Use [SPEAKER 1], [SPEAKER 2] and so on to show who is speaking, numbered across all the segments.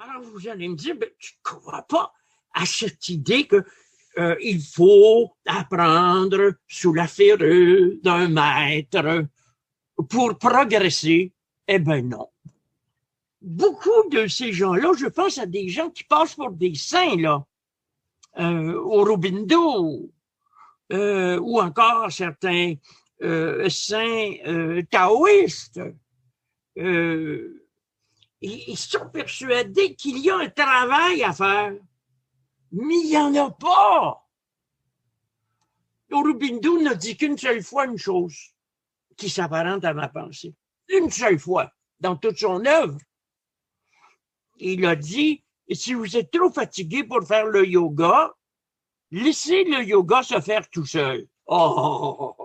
[SPEAKER 1] Alors, vous allez me dire, ben, tu ne crois pas à cette idée que il faut apprendre sous la férule d'un maître pour progresser. Eh bien non. Beaucoup de ces gens-là, je pense à des gens qui passent pour des saints, là, Aurobindo, ou encore certains saints taoïstes. Ils sont persuadés qu'il y a un travail à faire, mais il n'y en a pas. Aurobindo n'a dit qu'une seule fois une chose qui s'apparente à ma pensée. Une seule fois, dans toute son œuvre. Il a dit, si vous êtes trop fatigué pour faire le yoga, laissez le yoga se faire tout seul. Oh!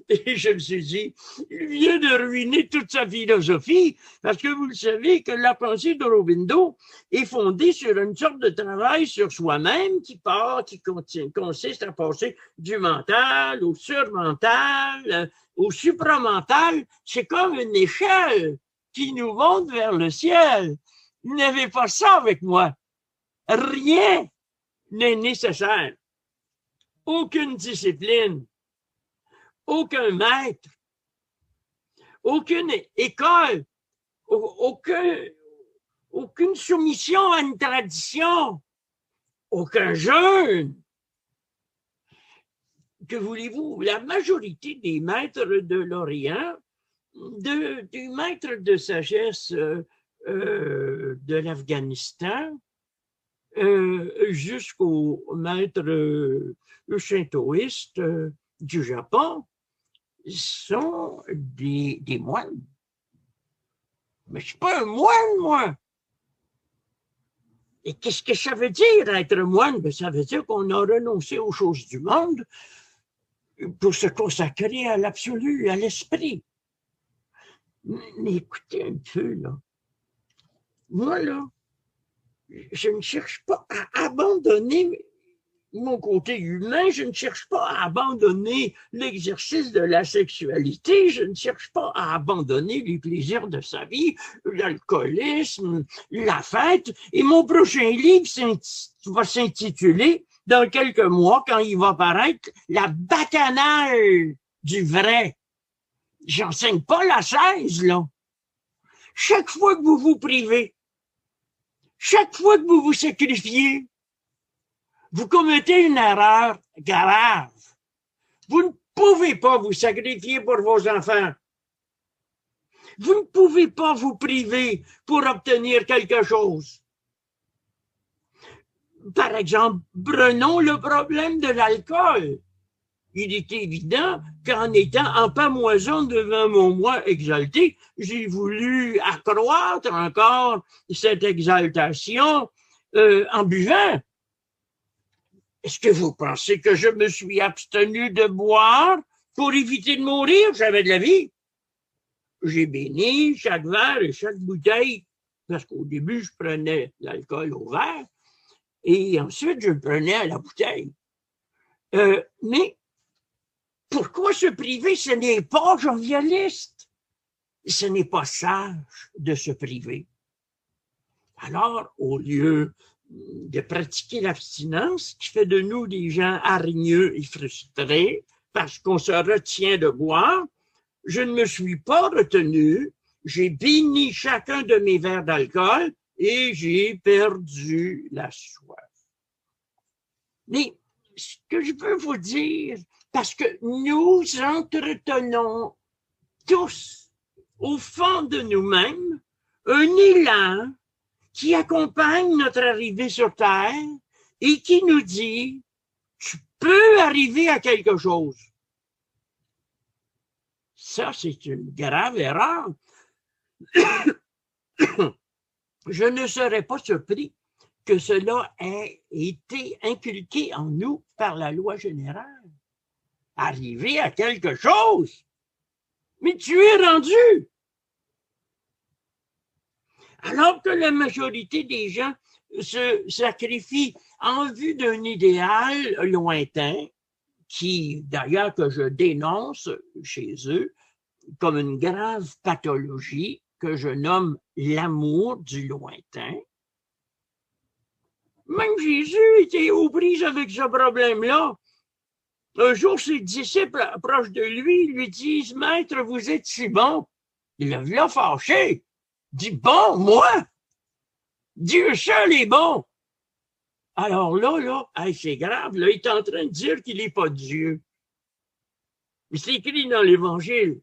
[SPEAKER 1] Et je me suis dit, il vient de ruiner toute sa philosophie, parce que vous le savez que la pensée d'Aurobindo est fondée sur une sorte de travail sur soi-même qui consiste à passer du mental au surmental, au supramental. C'est comme une échelle qui nous monte vers le ciel. Vous n'avez pas ça avec moi. Rien n'est nécessaire. Aucune discipline, aucun maître, aucune école, aucune soumission à une tradition, aucun jeûne. Que voulez-vous? La majorité des maîtres de l'Orient, du maître de sagesse de l'Afghanistan, jusqu'au maître shintoïste du Japon, sont des moines. Mais je suis pas un moine, moi. Et qu'est-ce que ça veut dire, être moine? Ben, ça veut dire qu'on a renoncé aux choses du monde pour se consacrer à l'absolu, à l'esprit. Mais écoutez un peu, là. Moi, là, je ne cherche pas à abandonner mon côté humain, je ne cherche pas à abandonner l'exercice de la sexualité, je ne cherche pas à abandonner les plaisirs de sa vie, l'alcoolisme, la fête. Et mon prochain livre va s'intituler, dans quelques mois, quand il va paraître, La bacchanale du vrai. J'enseigne pas la chaise, là. Chaque fois que vous vous privez, chaque fois que vous vous sacrifiez, vous commettez une erreur grave. Vous ne pouvez pas vous sacrifier pour vos enfants. Vous ne pouvez pas vous priver pour obtenir quelque chose. Par exemple, prenons le problème de l'alcool. Il est évident qu'en étant en pamoison devant mon moi exalté, j'ai voulu accroître encore cette exaltation en buvant. Est-ce que vous pensez que je me suis abstenu de boire pour éviter de mourir? J'avais de la vie. J'ai béni chaque verre et chaque bouteille, parce qu'au début, je prenais l'alcool au verre, et ensuite, je le prenais à la bouteille. Mais pourquoi se priver? Ce n'est pas jovialiste. Ce n'est pas sage de se priver. Alors, au lieu de pratiquer l'abstinence, qui fait de nous des gens hargneux et frustrés, parce qu'on se retient de boire, je ne me suis pas retenu, j'ai béni chacun de mes verres d'alcool et j'ai perdu la soif. Mais ce que je veux vous dire, parce que nous entretenons tous, au fond de nous-mêmes, un élan qui accompagne notre arrivée sur Terre et qui nous dit « tu peux arriver à quelque chose ». Ça, c'est une grave erreur. Je ne serais pas surpris que cela ait été inculqué en nous par la loi générale. Arriver à quelque chose. Mais tu es rendu. Alors que la majorité des gens se sacrifient en vue d'un idéal lointain, qui, d'ailleurs, que je dénonce chez eux comme une grave pathologie que je nomme l'amour du lointain. Jésus était aux prises avec ce problème-là. Un jour, ses disciples approchent de lui, lui disent, « Maître, vous êtes si bon. » Il l'a fâché. Il dit, « Bon, moi? Dieu seul est bon. » Alors là, hey, c'est grave, là, il est en train de dire qu'il n'est pas Dieu. C'est écrit dans l'Évangile.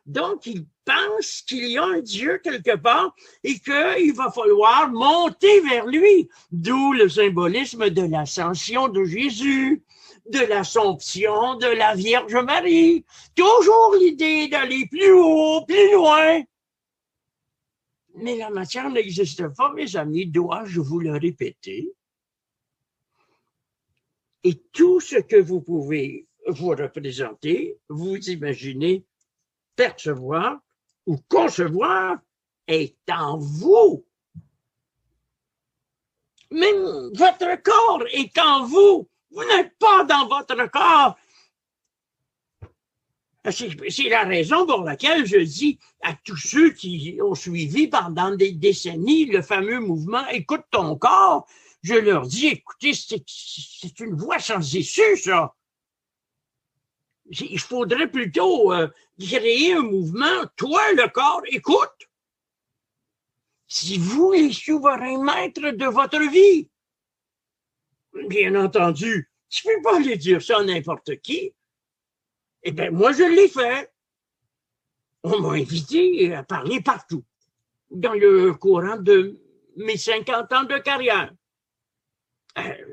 [SPEAKER 1] Donc, il pense qu'il y a un Dieu quelque part et qu'il va falloir monter vers lui. D'où le symbolisme de l'ascension de Jésus, de l'Assomption de la Vierge Marie. Toujours l'idée d'aller plus haut, plus loin. Mais la matière n'existe pas, mes amis, dois-je vous le répéter? Et tout ce que vous pouvez vous représenter, vous imaginer, percevoir ou concevoir est en vous. Même votre corps est en vous. Vous n'êtes pas dans votre corps. C'est la raison pour laquelle je dis à tous ceux qui ont suivi pendant des décennies le fameux mouvement « Écoute ton corps », je leur dis, écoutez, c'est une voie sans issue, ça. Il faudrait plutôt créer un mouvement, toi, le corps, écoute. Si vous, les souverains maîtres de votre vie, bien entendu, tu ne peux pas aller dire ça à n'importe qui. Eh bien, moi, je l'ai fait. On m'a invité à parler partout, dans le courant de mes 50 ans de carrière.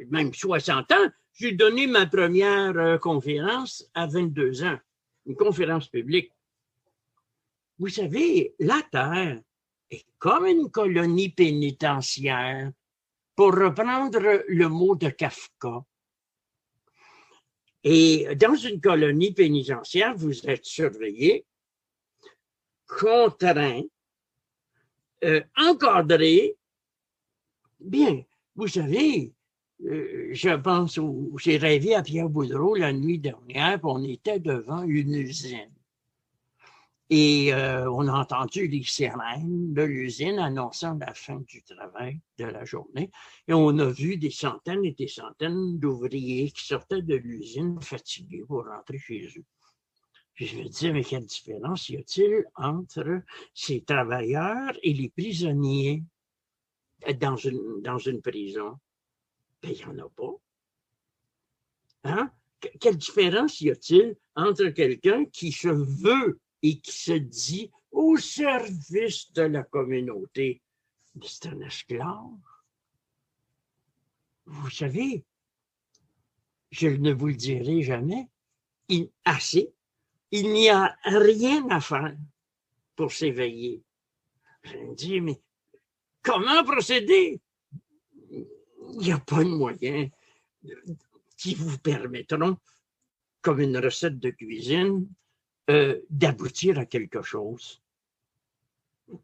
[SPEAKER 1] Même 60 ans, j'ai donné ma première conférence à 22 ans, une conférence publique. Vous savez, la Terre est comme une colonie pénitentiaire, pour reprendre le mot de Kafka. Et dans une colonie pénitentiaire, vous êtes surveillé, contraint, encadré. Bien, vous savez, je pense, j'ai rêvé à Pierre Boudreau la nuit dernière, puis on était devant une usine. Et on a entendu les sirènes de l'usine annonçant la fin du travail de la journée. Et on a vu des centaines et des centaines d'ouvriers qui sortaient de l'usine fatigués pour rentrer chez eux. Puis je me disais, mais quelle différence y a-t-il entre ces travailleurs et les prisonniers dans une prison? Ben, il n'y en a pas. Hein? Quelle différence y a-t-il entre quelqu'un qui se veut et qui se dit au service de la communauté? Mais c'est un esclave. Vous savez, je ne vous le dirai jamais, assez, il n'y a rien à faire pour s'éveiller. Je me dis, mais comment procéder? Il n'y a pas de moyens qui vous permettront, comme une recette de cuisine, d'aboutir à quelque chose.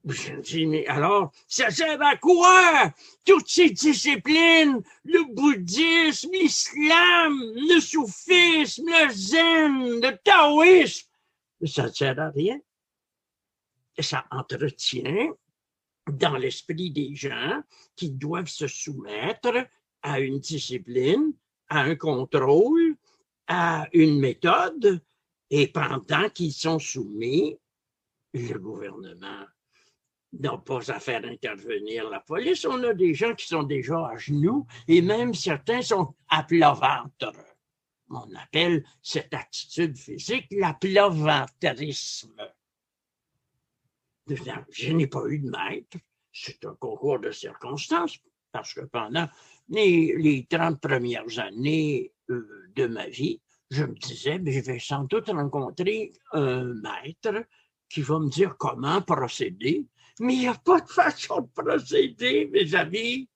[SPEAKER 1] Je me dis, mais alors, ça sert à quoi? Toutes ces disciplines, le bouddhisme, l'islam, le soufisme, le zen, le taoïsme, ça ne sert à rien. Ça entretient dans l'esprit des gens qui doivent se soumettre à une discipline, à un contrôle, à une méthode, et pendant qu'ils sont soumis, le gouvernement n'a pas à faire intervenir la police. On a des gens qui sont déjà à genoux et même certains sont à plat ventre. On appelle cette attitude physique l'aplaventrisme. Je n'ai pas eu de maître. C'est un concours de circonstances parce que pendant les 30 premières années de ma vie, je me disais, je vais sans doute rencontrer un maître qui va me dire comment procéder. Mais il n'y a pas de façon de procéder, mes amis.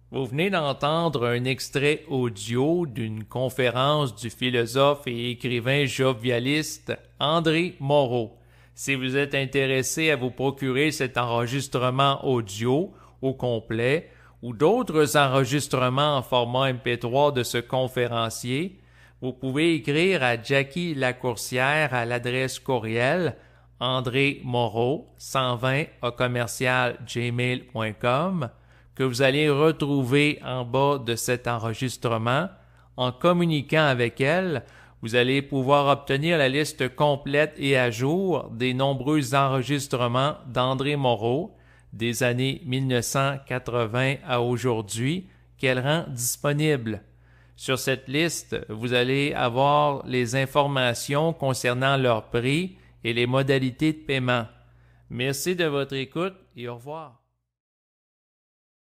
[SPEAKER 2] Vous venez d'entendre un extrait audio d'une conférence du philosophe et écrivain jovialiste André Moreau. Si vous êtes intéressé à vous procurer cet enregistrement audio au complet ou d'autres enregistrements en format MP3 de ce conférencier, vous pouvez écrire à Jackie Lacourcière à l'adresse courriel andrémoreau120@gmail.com, que vous allez retrouver en bas de cet enregistrement. En communiquant avec elle, vous allez pouvoir obtenir la liste complète et à jour des nombreux enregistrements d'André Moreau des années 1980 à aujourd'hui qu'elle rend disponible. Sur cette liste, vous allez avoir les informations concernant leur prix et les modalités de paiement. Merci de votre écoute et au revoir.